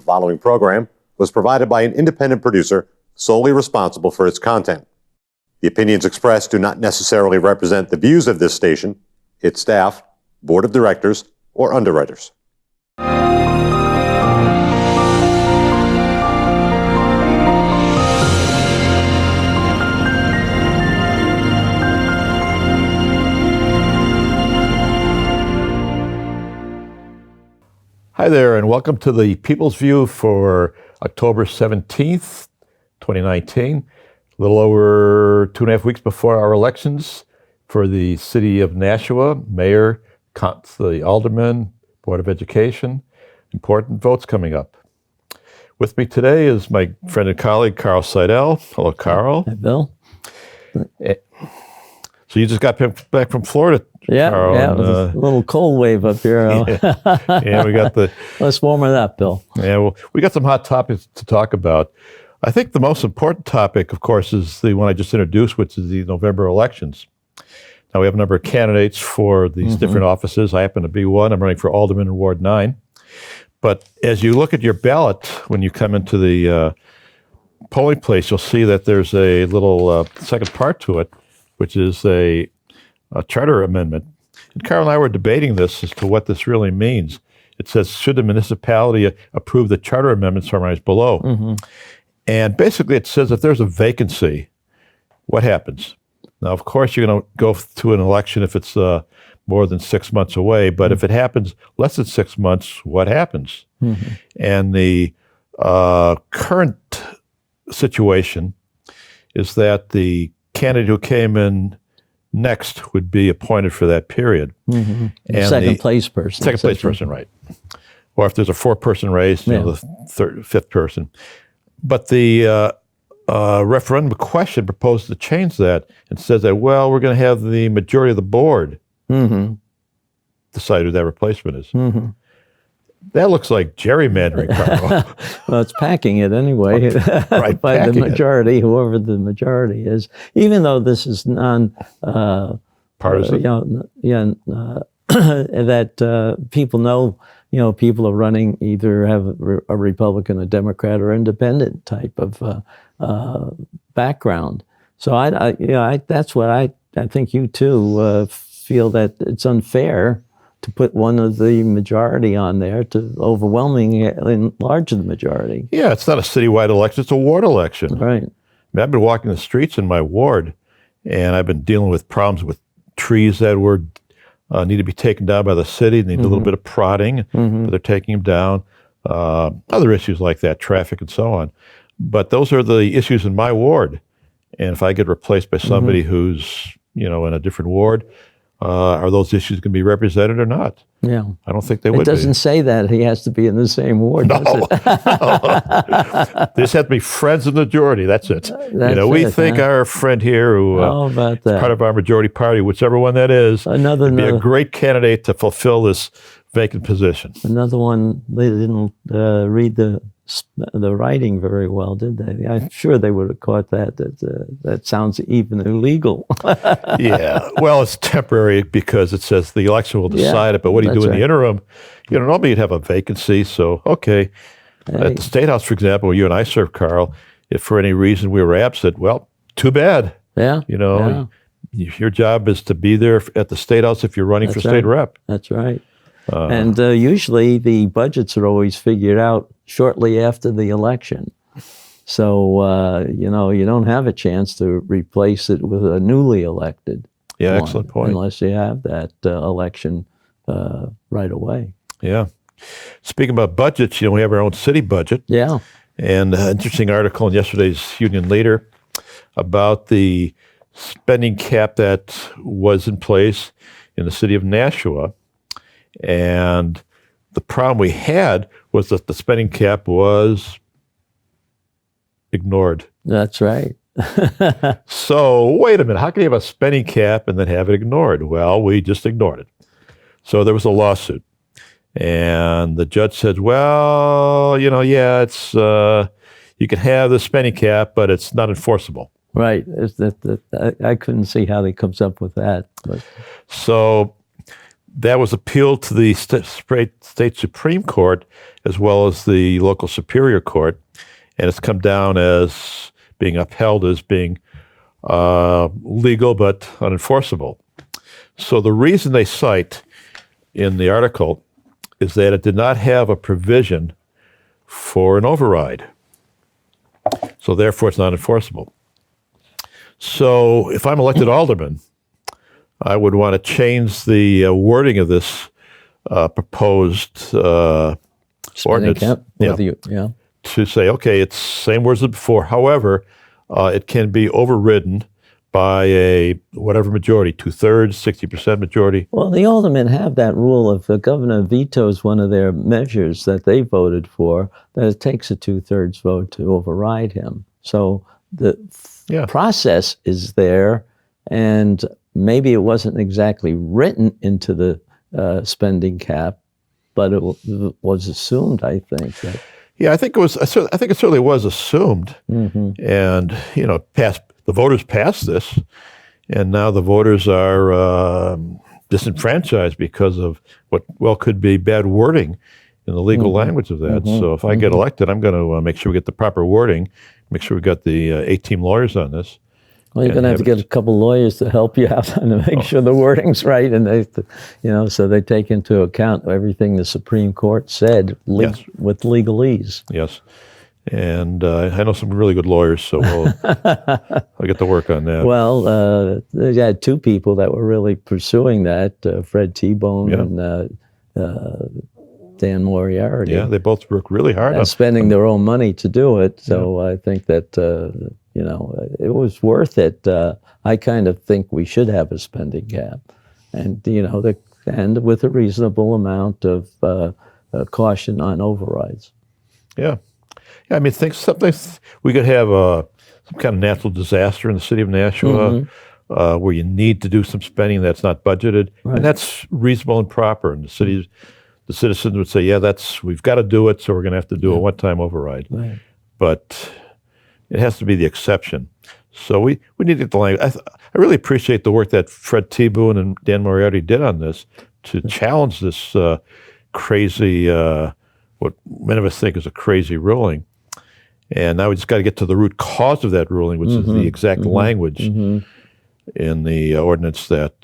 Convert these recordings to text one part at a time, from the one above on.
The following program was provided by an independent producer solely responsible for its content. The opinions expressed do not necessarily represent the views of this station, its staff, board of directors, or underwriters. Hi there, and welcome to the People's View for October 17th, 2019. A little over 2.5 weeks before our elections for the city of Nashua, mayor, the aldermen, Board of Education. Important votes coming up. With me today is my friend and colleague, Carl Seidel. Hello, Carl. Hi, Bill. So you just got back from Florida, Carl. Yeah, it was a little cold wave up here. Yeah, we got the... Let's warm it up, Bill. Yeah, well, we got some hot topics to talk about. I think the most important topic, of course, is the one I just introduced, which is the November elections. Now, we have a number of candidates for these different offices. I happen to be one. I'm running for alderman in Ward 9. But as you look at your ballot, when you come into the polling place, you'll see that there's a little second part to it, which is a charter amendment. And Carl and I were debating this as to what this really means. It says, should the municipality approve the charter amendment summarized below? And basically it says if there's a vacancy, what happens? Now, of course, you're going to go to an election if it's more than 6 months away, but if it happens less than 6 months, what happens? And the current situation is that the candidate who came in next would be appointed for that period. And second place person. Second place person, right. Or if there's a 4-person race, the fifth person. But the referendum question proposed to change that and says that, well, we're going to have the majority of the board decide who that replacement is. That looks like gerrymandering, Carl. Well, it's packing it anyway Right, by the majority, whoever the majority is. Even though this is partisan, that people know, people are running either have a Republican, a Democrat, or independent type of background. So that's what I think you too feel that it's unfair to put one of the majority on there to overwhelmingly enlarge the majority. Yeah, it's not a citywide election, it's a ward election. Right. I mean, I've been walking the streets in my ward, and I've been dealing with problems with trees that were need to be taken down by the city, need a little bit of prodding, but they're taking them down. Other issues like that, traffic and so on. But those are the issues in my ward. And if I get replaced by somebody who's, in a different ward, are those issues going to be represented or not? Yeah. I don't think they would be. It doesn't say that he has to be in the same ward, No. does it? They just have to be friends of the majority. That's it. We think our friend here who How about that? part of our majority party, whichever one that is, would be a great candidate to fulfill this vacant position. Another one, they didn't read the writing very well, did they? I'm sure they would have caught that that sounds even illegal. Yeah, well, it's temporary because it says the election will decide it, but what do you do in the interim? Normally you'd have a vacancy, so okay. At the State House, for example, where you and I served, Carl, if for any reason we were absent, well, too bad. Yeah. Your job is to be there at the State House if you're running for state rep. That's right. And usually the budgets are always figured out shortly after the election. So, you don't have a chance to replace it with a newly elected one, excellent point. Unless you have that election right away. Yeah. Speaking about budgets, we have our own city budget. Yeah. And an interesting article in yesterday's Union Leader about the spending cap that was in place in the city of Nashua. And the problem we had was that the spending cap was ignored. That's right. So wait a minute, how can you have a spending cap and then have it ignored? Well, we just ignored it. So there was a lawsuit. And the judge said, well, it's you can have the spending cap, but it's not enforceable. Right. I couldn't see how he comes up with that. But. So That was appealed to the state Supreme Court as well as the local Superior Court, and it's come down as being upheld as being legal but unenforceable. So the reason they cite in the article is that it did not have a provision for an override. So therefore, it's not enforceable. So if I'm elected alderman, I would want to change the wording of this proposed ordinance to say, okay, it's same words as before. However, it can be overridden by a whatever majority, 2/3, 60% majority. Well, the aldermen have that rule. If the governor vetoes one of their measures that they voted for, that it takes a 2/3 vote to override him. So the process is there, and maybe it wasn't exactly written into the spending cap, but it was assumed, I think. Yeah, I think it was. I think it certainly was assumed, and the voters passed this, and now the voters are disenfranchised because of what could be bad wording in the legal language of that. So if I get elected, I'm going to make sure we get the proper wording, make sure we got the 8-team lawyers on this. Well, you're going to have to get a couple lawyers to help you out and to make sure the wording's right, and so they take into account everything the Supreme Court said with legalese. Yes, and I know some really good lawyers, so I'll get to work on that. Well, they had two people that were really pursuing that: Fred T-Bone and Dan Moriarty. Yeah, they both work really hard on spending their own money to do it. So I think that it was worth it. I kind of think we should have a spending cap, and and with a reasonable amount of caution on overrides. Yeah, I mean, something we could have some kind of natural disaster in the city of Nashua. Where you need to do some spending that's not budgeted, and that's reasonable and proper. And the citizens would say, "Yeah, we've got to do it, so we're going to have to do a one-time override." Right. But it has to be the exception. So we need to get the language. I really appreciate the work that Fred T-Boone and Dan Moriarty did on this to challenge this crazy, what many of us think is a crazy ruling. And now we just got to get to the root cause of that ruling, which is the exact language in the ordinance that...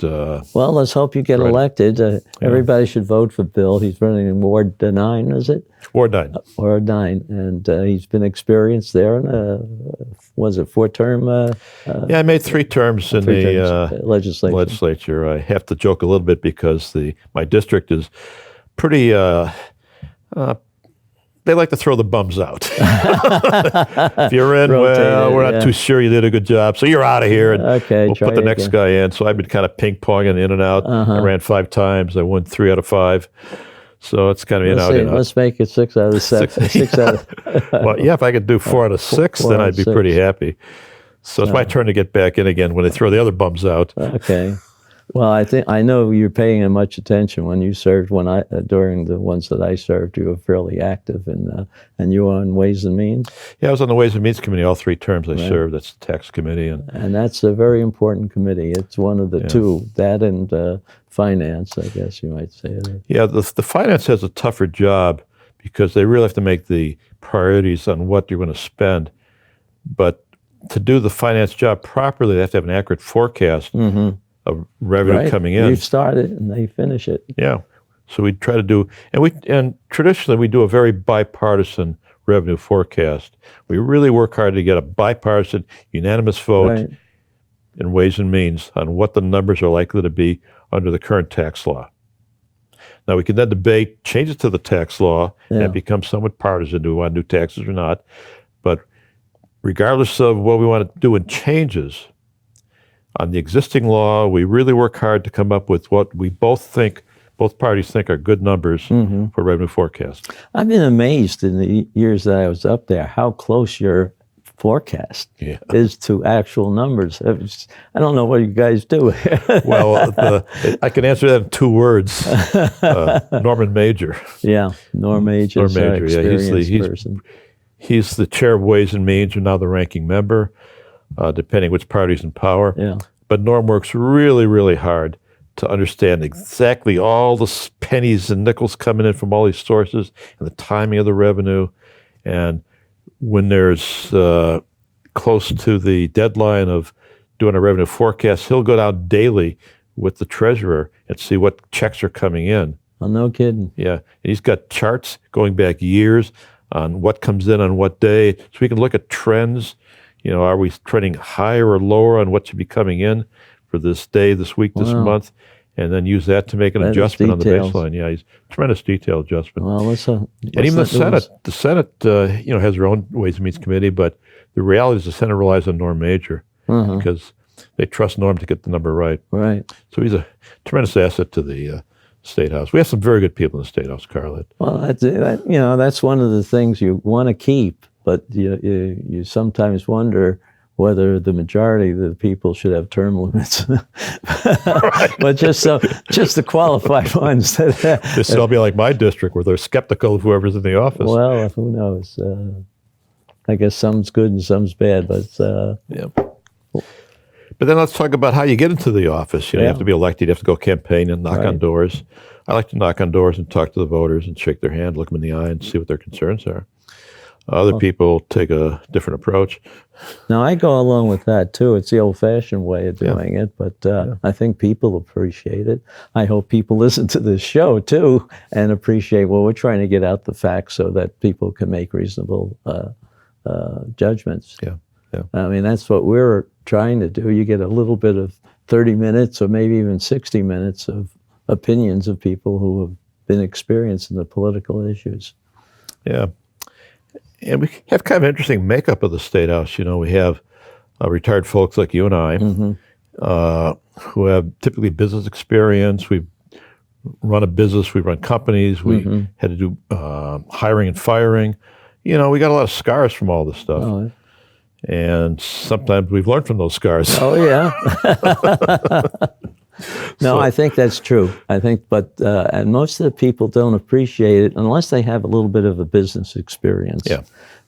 well, let's hope you get elected. Everybody should vote for Bill. He's running in Ward 9, is it? Ward 9. Ward 9. And he's been experienced there. Was it 4-term? I made 3 terms in the legislature. I have to joke a little bit because my district is pretty... they like to throw the bums out. If you're in, we're not too sure you did a good job, so you're out of here, and we'll put the next guy in. So I've been kind of ping-ponging in and out. I ran 5 times. I won 3 out of 5. So it's kind of in out. Let's make it 6 out of 7. 6 out of... Well, if I could do 4 out of 6, then I'd be pretty happy. So it's my turn to get back in again when they throw the other bums out. Okay. Well, I know you're paying much attention when you served. During the ones that I served, you were fairly active, and you were on Ways and Means. Yeah, I was on the Ways and Means Committee all 3 terms I served. That's the Tax Committee, and that's a very important committee. It's one of the two, that and Finance, I guess you might say. Yeah, the Finance has a tougher job because they really have to make the priorities on what you're going to spend. But to do the Finance job properly, they have to have an accurate forecast. Of revenue coming in. You start it and they finish it. Yeah. So we try to do, and traditionally we do a very bipartisan revenue forecast. We really work hard to get a bipartisan, unanimous vote in Ways and Means on what the numbers are likely to be under the current tax law. Now we can then debate changes to the tax law and become somewhat partisan. Do we want new taxes or not? But regardless of what we want to do in changes, on the existing law, we really work hard to come up with what we both parties think are good numbers for revenue forecast. I've been amazed in the years that I was up there how close your forecast is to actual numbers. I don't know what you guys do. Well, I can answer that in 2 words. Norman Major. Yeah, Norm Major. He's the chair of Ways and Means, and now the ranking member. Depending which party's in power. Yeah. But Norm works really, really hard to understand exactly all the pennies and nickels coming in from all these sources and the timing of the revenue. And when there's close to the deadline of doing a revenue forecast, he'll go down daily with the treasurer and see what checks are coming in. Oh, no kidding. Yeah, and he's got charts going back years on what comes in on what day, so we can look at trends. Are we trending higher or lower on what should be coming in for this day, this week, this month, and then use that to make an adjustment on the baseline. Yeah, he's tremendous detail adjustment. Well, and even the Senate, has their own Ways and Means Committee, but the reality is the Senate relies on Norm Major because they trust Norm to get the number right. Right. So he's a tremendous asset to the State House. We have some very good people in the State House, Carlette. Well, that's one of the things you want to keep, but you sometimes wonder whether the majority of the people should have term limits. But just the qualified ones. This will be like my district where they're skeptical of whoever's in the office. Well, who knows? I guess some's good and some's bad, but yeah. But then let's talk about how you get into the office. You have to be elected. You have to go campaign and knock on doors. I like to knock on doors and talk to the voters and shake their hand, look them in the eye, and see what their concerns are. Other people take a different approach. Now, I go along with that, too. It's the old-fashioned way of doing it, but I think people appreciate it. I hope people listen to this show, too, and appreciate, we're trying to get out the facts so that people can make reasonable judgments. Yeah. I mean, that's what we're trying to do. You get a little bit of 30 minutes or maybe even 60 minutes of opinions of people who have been experienced in the political issues. Yeah. And we have kind of an interesting makeup of the State House. We have retired folks like you and I who have typically business experience. We've run a business. We run companies. We had to do hiring and firing. We got a lot of scars from all this stuff. Oh, and sometimes we've learned from those scars. Oh, yeah. No, I think that's true. And most of the people don't appreciate it unless they have a little bit of a business experience. Yeah.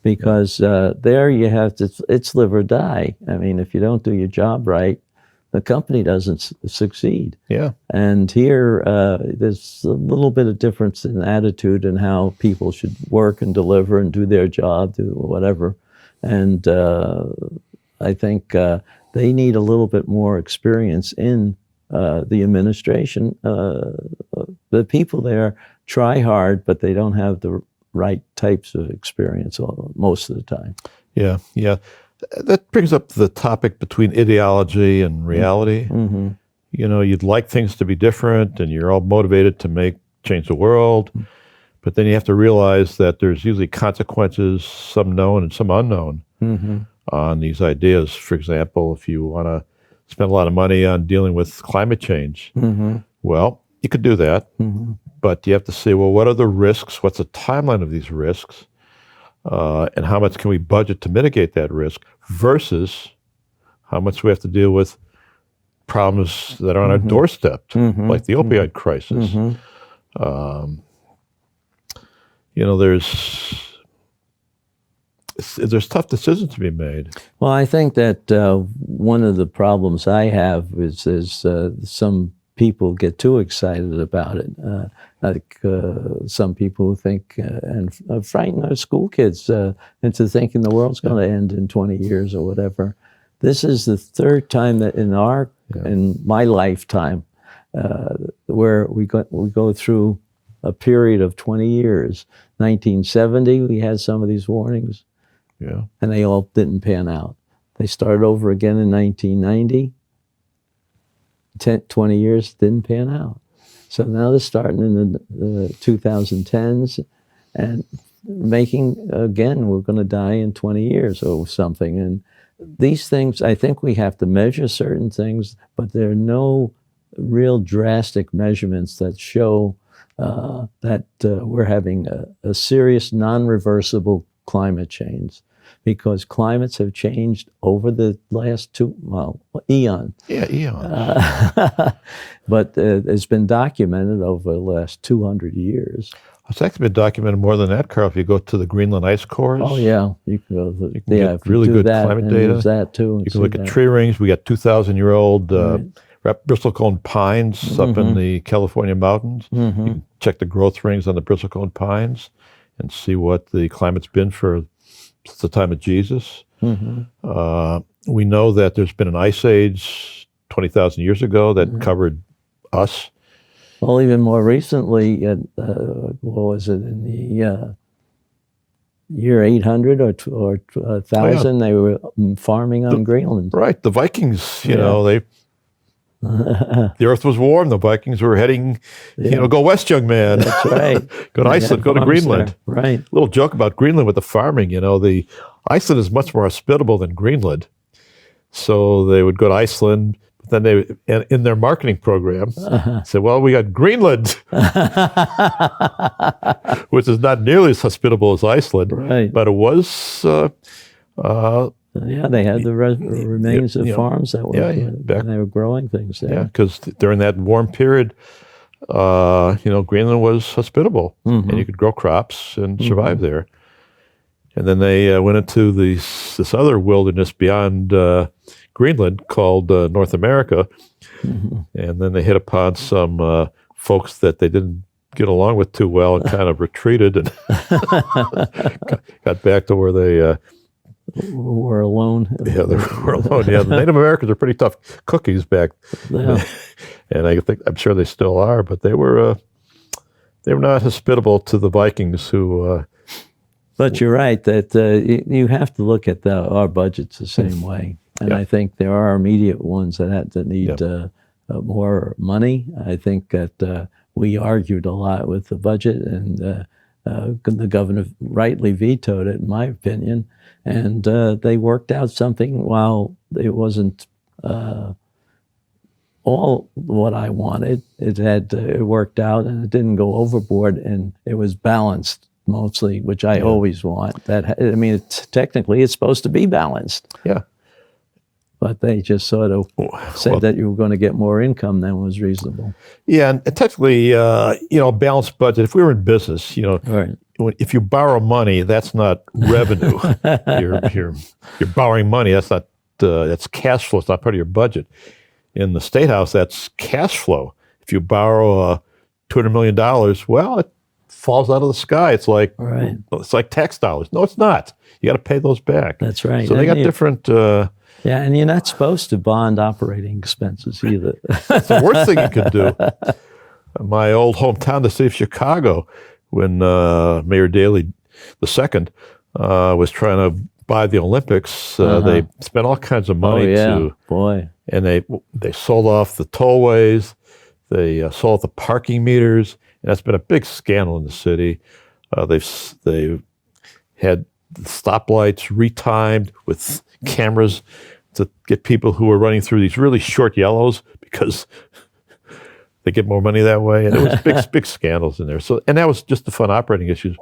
Because there you have to, it's live or die. I mean, if you don't do your job right, the company doesn't succeed. Yeah. And here, there's a little bit of difference in attitude and how people should work and deliver and do their job, do whatever. And I think they need a little bit more experience in the administration. The people there try hard, but they don't have the right types of experience most of the time. Yeah. That brings up the topic between ideology and reality. Mm-hmm. You'd like things to be different, and you're all motivated to change the world. But then you have to realize that there's usually consequences, some known and some unknown, on these ideas. For example, if you want to spend a lot of money on dealing with climate change, well, you could do that. But you have to say, well, what are the risks? What's the timeline of these risks? And how much can we budget to mitigate that risk versus how much we have to deal with problems that are on our doorstep, like the opioid crisis. There's tough decisions to be made. Well, I think that one of the problems I have is some people get too excited about it. Like some people who think and frighten our school kids into thinking the world's going to end in 20 years or whatever. This is the third time that in my lifetime where we go through a period of 20 years. 1970, we had some of these warnings, and they all didn't pan out. They started over again in 1990. 20 years didn't pan out. So now they're starting in the 2010s and making, again, we're going to die in 20 years or something. And these things, I think we have to measure certain things, but there are no real drastic measurements that show that we're having a serious non-reversible climate change, because climates have changed over the last eon. Yeah, eon. But it's been documented over the last 200 years. It's actually been documented more than that, Carl. If you go to the Greenland ice cores. Oh, yeah. You can go to get really good climate data. Use that too. You can look at tree rings. We got 2,000-year-old bristlecone pines up in the California mountains. You can check the growth rings on the bristlecone pines and see what the climate's been for since the time of Jesus. We know that there's been an ice age 20,000 years ago that covered us. Well, even more recently, what was it, in the year 800 or 1,000, they were farming on Greenland. Right. The Vikings, you know, the earth was warm. The Vikings were heading, you know, go west, young man. That's right. Go to Iceland, go to Greenland. There. Right. Little joke about Greenland with the farming, you know, Iceland is much more hospitable than Greenland. So they would go to Iceland, but then they, in their marketing program, said, well, we got Greenland, which is not nearly as hospitable as Iceland, Right. but it was, Yeah, they had the remains of farms that were, they were growing things there. yeah, because during that warm period, you know, Greenland was hospitable, and you could grow crops and survive there. And then they went into this other wilderness beyond Greenland called North America, and then they hit upon some folks that they didn't get along with too well and kind of retreated and got back to where they were alone. Yeah, they were alone. Yeah, the Native Americans are pretty tough cookies back, Yeah. and I'm sure they still are. But they were not hospitable to the Vikings who. But you're right that you have to look at our budgets the same way, and I think there are immediate ones that need more money. I think that we argued a lot with the budget, and the governor rightly vetoed it, in my opinion. And they worked out something. While it wasn't all what I wanted, it worked out, and it didn't go overboard, and it was balanced mostly, which I always want. Technically, it's supposed to be balanced. Yeah. But they just sort of said that you were going to get more income than was reasonable. Yeah, and technically, you know, balanced budget. If we were in business, you know, Right. if you borrow money, that's not revenue. you're borrowing money. That's cash flow. It's not part of your budget. In the State House, that's cash flow. If you borrow $200 million, well, it falls out of the sky. It's like tax dollars. No, it's not. You got to pay those back. That's right. So they got different. Yeah, and you're not supposed to bond operating expenses either. It's the worst thing you could do. My old hometown, the city of Chicago, when Mayor Daley II was trying to buy the Olympics, they spent all kinds of money and they sold off the tollways, they sold the parking meters, and that's been a big scandal in the city. They've had stoplights retimed with cameras to get people who were running through these really short yellows because they get more money that way. And it was big scandals in there. So, and that was just the fun operating issues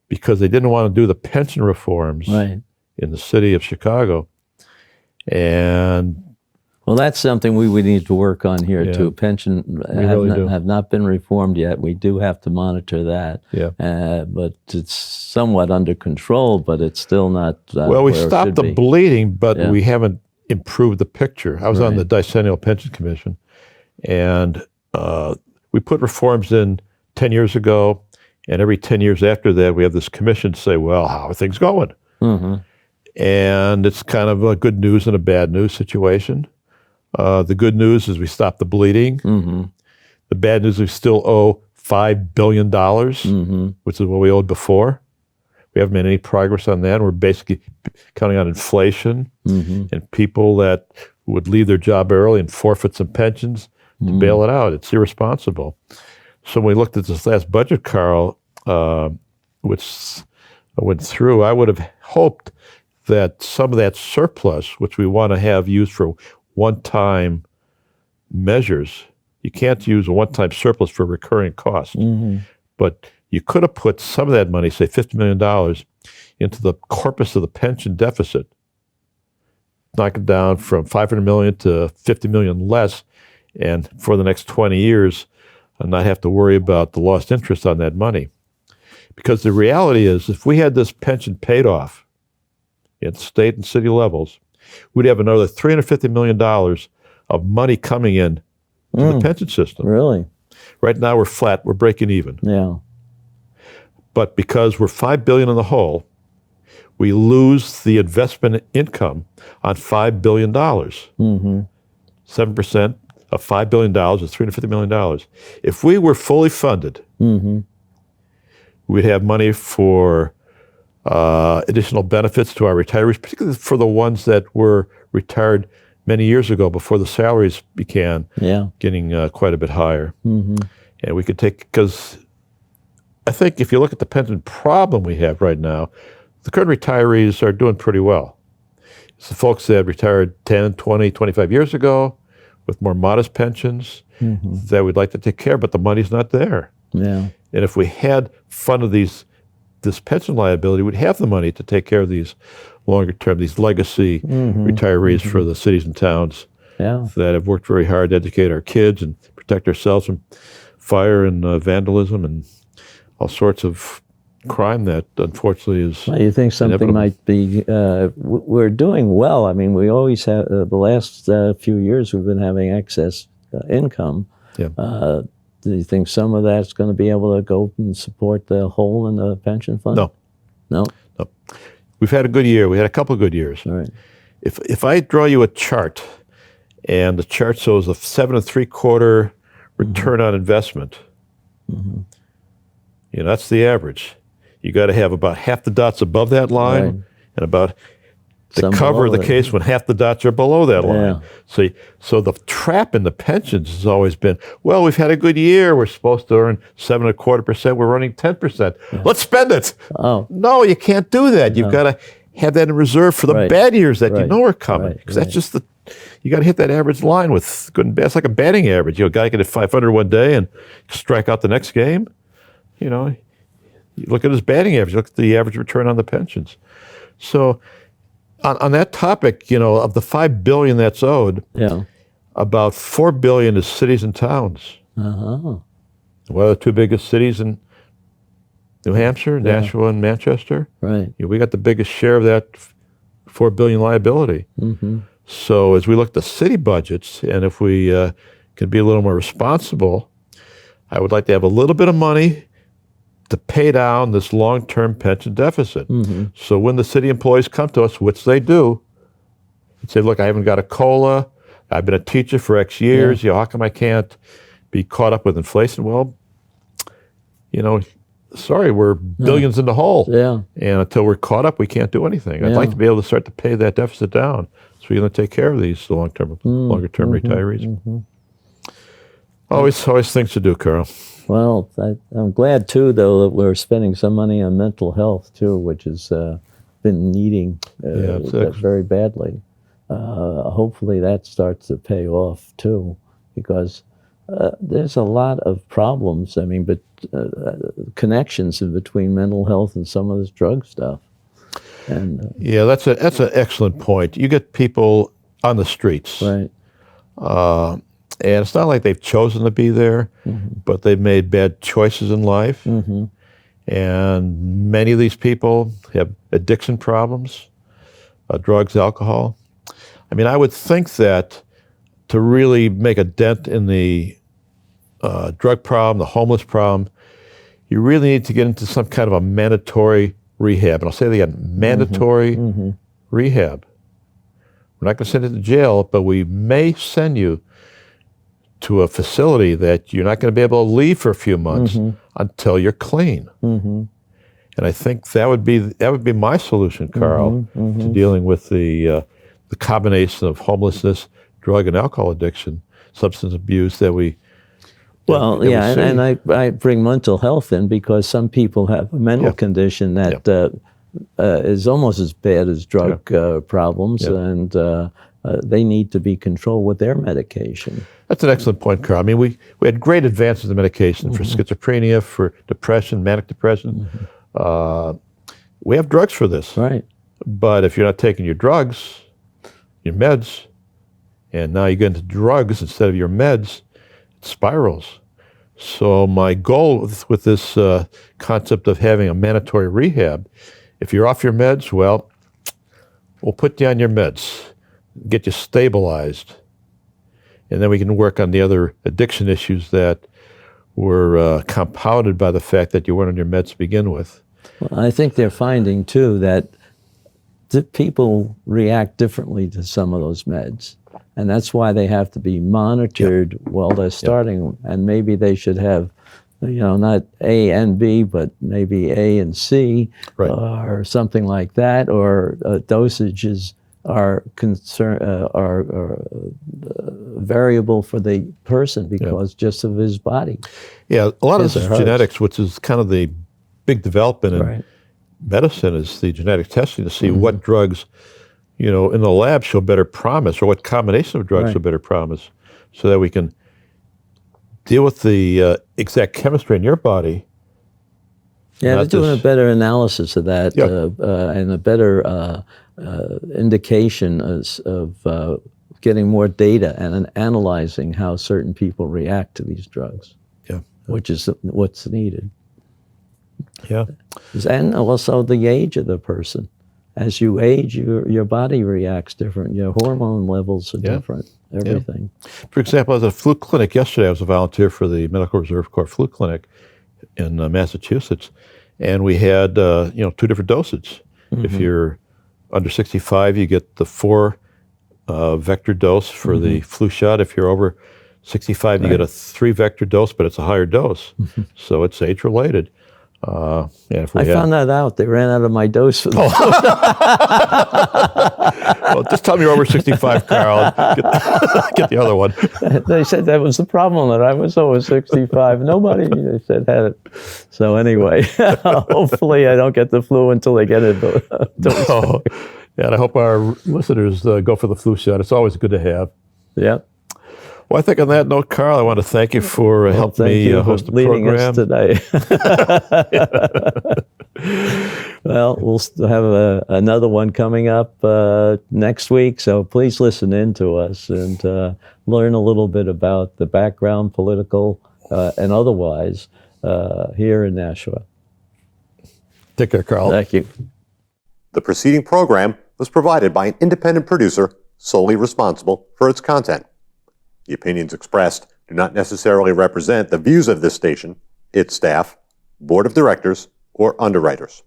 because they didn't want to do the pension reforms in the city of Chicago. And well, that's something we would need to work on here too. Pension have not been reformed yet. We do have to monitor that. Yeah. But it's somewhat under control, but it's still not. Well, we stopped the bleeding, but we haven't improved the picture. I was on the Decennial Pension Commission, and we put reforms in 10 years ago, and every 10 years after that, we have this commission say, well, how are things going? And it's kind of a good news and a bad news situation. The good news is we stopped the bleeding. The bad news is we still owe $5 billion, which is what we owed before. We haven't made any progress on that. We're basically counting on inflation and people that would leave their job early and forfeit some pensions to bail it out. It's irresponsible. So when we looked at this last budget, Carl, which I went through, I would have hoped that some of that surplus, which we want to have used for one-time measures, you can't use a one-time surplus for recurring costs. But you could have put some of that money, say $50 million, into the corpus of the pension deficit, knock it down from $500 million to $50 million less, and for the next 20 years, and not have to worry about the lost interest on that money. Because the reality is, if we had this pension paid off at state and city levels, we'd have another $350 million of money coming in to the pension system. Really? Right now we're flat, we're breaking even. Yeah. But because we're $5 billion in the hole, we lose the investment income on $5 billion. 7% of $5 billion is $350 million. If we were fully funded, we'd have money for additional benefits to our retirees, particularly for the ones that were retired many years ago before the salaries began getting quite a bit higher. And we could take, because I think if you look at the pension problem we have right now, the current retirees are doing pretty well. It's the folks that retired 10, 20, 25 years ago with more modest pensions that we'd like to take care of, but the money's not there. Yeah. And if we had funded this pension liability, we'd have the money to take care of these longer term, these legacy retirees for the cities and towns that have worked very hard to educate our kids and protect ourselves from fire and vandalism and all sorts of crime that unfortunately is Well, you think something inevitable. might be, we're doing well. I mean, we always have, the last few years we've been having excess income. Yeah. Do you think some of that's going to be able to go and support the hole in the pension fund? No. No? We've had a good year. We had a couple of good years. All right. If I draw you a chart, and the chart shows a 7.75% return on investment, that's the average. You got to have about half the dots above that line, Right. and about the Some cover of the below it. case when half the dots are below that line. Yeah. So the trap in the pensions has always been, well, we've had a good year. We're supposed to earn 7.25%. We're running 10%. Let's spend it. Oh. No, you can't do that. You've got to have that in reserve for the Right. bad years that you Right. know are coming. Right. Because that's just you got to hit that average line with good and bad. It's like a batting average. A guy can hit 500 one day and strike out the next game. You look at his batting average. Look at the average return on the pensions. So on that topic, of the $5 billion that's owed, Yeah. about $4 billion is cities and towns. Uh-huh. Well, the two biggest cities in New Hampshire, Nashville, and Manchester. Right. We got the biggest share of that $4 billion liability. So as we look at the city budgets, and if we can be a little more responsible, I would like to have a little bit of money to pay down this long-term pension deficit. So when the city employees come to us, which they do, and say, look, I haven't got a COLA, I've been a teacher for X years, how come I can't be caught up with inflation? Well, sorry, we're billions in the hole. Yeah. And until we're caught up, we can't do anything. I'd like to be able to start to pay that deficit down so we're going to take care of these longer-term retirees. Always things to do, Carl. Well, I'm glad, too, though, that we're spending some money on mental health, too, which has been needing that very badly. Hopefully that starts to pay off, too, because there's a lot of problems, but connections in between mental health and some of this drug stuff. And Yeah, that's an excellent point. You get people on the streets. right. And it's not like they've chosen to be there, but they've made bad choices in life. And many of these people have addiction problems, drugs, alcohol. I would think that to really make a dent in the drug problem, the homeless problem, you really need to get into some kind of a mandatory rehab. And I'll say that again, mandatory rehab. We're not going to send you to jail, but we may send you to a facility that you're not going to be able to leave for a few months until you're clean. And I think that would be my solution, Carl, to dealing with the combination of homelessness, drug and alcohol addiction, substance abuse that we. Well, that we yeah, see. and I bring mental health in because some people have a mental condition that is almost as bad as drug problems, and they need to be controlled with their medication. That's an excellent point, Carl. We had great advances in medication for schizophrenia, for depression, manic depression. We have drugs for this. Right. But if you're not taking your drugs, your meds, and now you get into drugs instead of your meds, it spirals. So my goal with this concept of having a mandatory rehab, if you're off your meds, we'll put you on your meds, get you stabilized, and then we can work on the other addiction issues that were compounded by the fact that you weren't on your meds to begin with. Well, I think they're finding too that people react differently to some of those meds. And that's why they have to be monitored while they're starting. And maybe they should have, not A and B, but maybe A and C, Right. or something like that, or dosages are variable for the person because just of his body. Yeah, a lot of His or this is hers. genetics, which is kind of the big development in Right. medicine, is the genetic testing to see what drugs, in the lab show better promise, or what combination of drugs Right. show better promise, so that we can deal with the exact chemistry in your body. Yeah, they're Not doing a this- better analysis of that Yeah. and a better indication of getting more data and analyzing how certain people react to these drugs, Yeah. which is what's needed. Yeah. And also the age of the person. As you age, your body reacts different. Your hormone levels are different. Everything. For example, I was at a flu clinic yesterday. I was a volunteer for the Medical Reserve Corps flu clinic in Massachusetts, and we had 2 different doses. If you're under 65, you get the 4 vector dose for the flu shot. If you're over 65, you get a 3 vector dose, but it's a higher dose, so it's age related. And if we I found that out. They ran out of my dose for the well, just tell me you're over 65, Carl. Get the other one. They said that was the problem, that I was over 65. Nobody, they said, had it. So anyway, hopefully I don't get the flu until they get it. Oh, yeah, and I hope our listeners go for the flu shot. It's always good to have. Yeah. Well, I think on that note, Carl, I want to thank you for helping Thank me you host for the leading program. us today. Well, we'll have another one coming up next week, so please listen in to us and learn a little bit about the background, political and otherwise, here in Nashua. Take care, Carl. Thank you. The preceding program was provided by an independent producer solely responsible for its content. The opinions expressed do not necessarily represent the views of this station, its staff, board of directors, or underwriters.